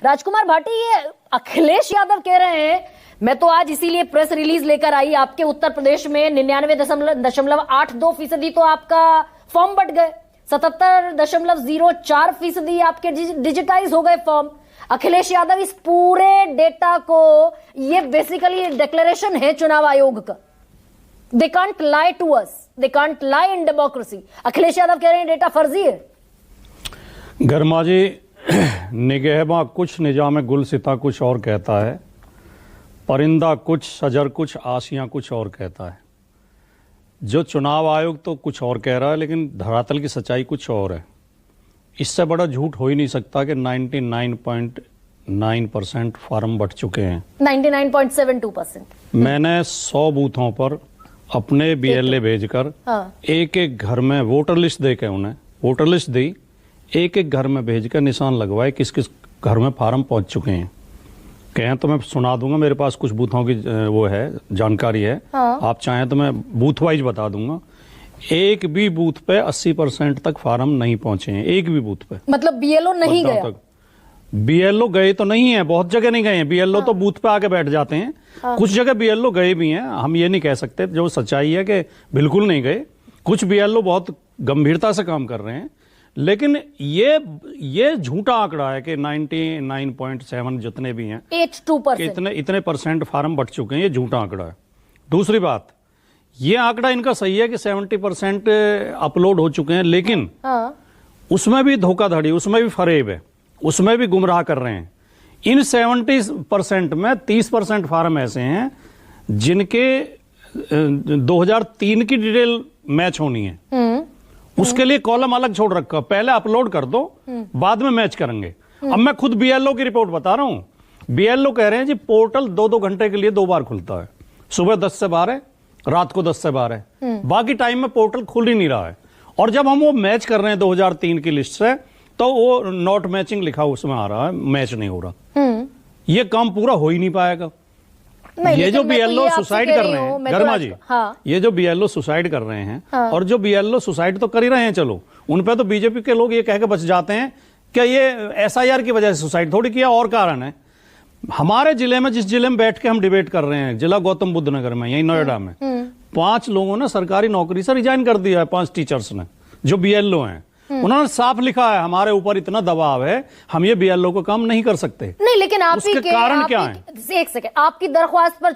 राजकुमार भाटी, ये अखिलेश यादव कह रहे हैं, मैं तो आज इसीलिए प्रेस रिलीज लेकर आई, आपके उत्तर प्रदेश में 99.82% तो आपका फॉर्म बट गए, 77.04% आपके डिजिटाइज हो गए फॉर्म। अखिलेश यादव इस पूरे डेटा को, ये बेसिकली डिक्लेरेशन है चुनाव आयोग का। They can't lie to us, they can't lie in democracy. Akhilesh Yadav कह रहे हैं डेटा फर्जी है। गर्मा जी, निगहबा कुछ निजाम गुलसिता कुछ और कहता है, परिंदा कुछ शजर कुछ आशियां कुछ और कहता है। जो चुनाव आयोग तो कुछ और कह रहा है, लेकिन धरातल की सच्चाई कुछ और है। इससे बड़ा झूठ हो ही नहीं सकता कि 99.9% फार्म बट चुके हैं। 99.72%। मैंने 100 बूथों पर अपने BLA भेजकर एक एक घर में वोटर लिस्ट दे के, उन्हें वोटर लिस्ट दी, एक एक घर में भेजकर निशान लगवाए किस किस घर में फार्म पहुंच चुके हैं। कहें तो मैं सुना दूंगा, मेरे पास कुछ बूथों की वो है, जानकारी है। आप चाहें तो मैं बूथ वाइज बता दूंगा। एक भी बूथ पे 80% तक फार्म नहीं पहुंचे हैं, एक भी बूथ पे। मतलब BLO नहीं गया? BLO गए तो नहीं है, बहुत जगह नहीं गए हैं। BLO तो बूथ पे आके बैठ जाते हैं। कुछ जगह BLO गए भी हैं, हम ये नहीं कह सकते। जो सच्चाई है कि बिल्कुल नहीं गए। कुछ BLO बहुत गंभीरता से काम कर रहे हैं, लेकिन ये झूठा आंकड़ा है कि 99.7 जितने भी हैं, 82% इतने परसेंट फार्म बट चुके हैं, ये झूठा आंकड़ा है। दूसरी बात, ये आंकड़ा इनका सही है कि 70% अपलोड हो चुके हैं, लेकिन उसमें भी धोखाधड़ी, उसमें भी फरेब है, उसमें भी गुमराह कर रहे हैं। इन 70% में 30% फार्म ऐसे हैं जिनके 2003 की डिटेल मैच होनी है। उसके लिए कॉलम अलग छोड़ रखा, पहले अपलोड कर दो, बाद में मैच करेंगे। अब मैं खुद BLO की रिपोर्ट बता रहा हूं। BLO कह रहे हैं जी पोर्टल 2-2 घंटे के लिए 2 बार खुलता है, सुबह 10 से 12, रात को 10 से 12। बाकी टाइम में पोर्टल खुल ही नहीं रहा है। और जब हम वो मैच कर रहे हैं 2003 की लिस्ट से, तो वो नॉट मैचिंग लिखा उसमें आ रहा है, मैच नहीं हो रहा। ये काम पूरा हो ही नहीं पाएगा। ये जो BLO सुसाइड कर रहे हैं, गर्मा जी, ये जो BLO सुसाइड कर रहे हैं, और जो BLO सुसाइड तो कर ही रहे हैं, चलो उन पे तो बीजेपी के लोग ये कह के बच जाते हैं कि ये SIR की वजह से सुसाइड थोड़ी किया, और कारण है। हमारे जिले में, जिस जिले में बैठ के हम डिबेट कर रहे हैं, जिला गौतम बुद्ध नगर में, यही नोएडा में, 5 लोगों ने सरकारी नौकरी से रिजाइन कर दिया है। 5 टीचर्स ने, जो BLO हैं। उन्होंने साफ लिखा है हमारे ऊपर इतना दबाव है, हम ये BLO को काम नहीं कर सकते। नहीं, लेकिन आप उसके कारण क्या है? एक सेकंड, आपकी दरख्वास्त पर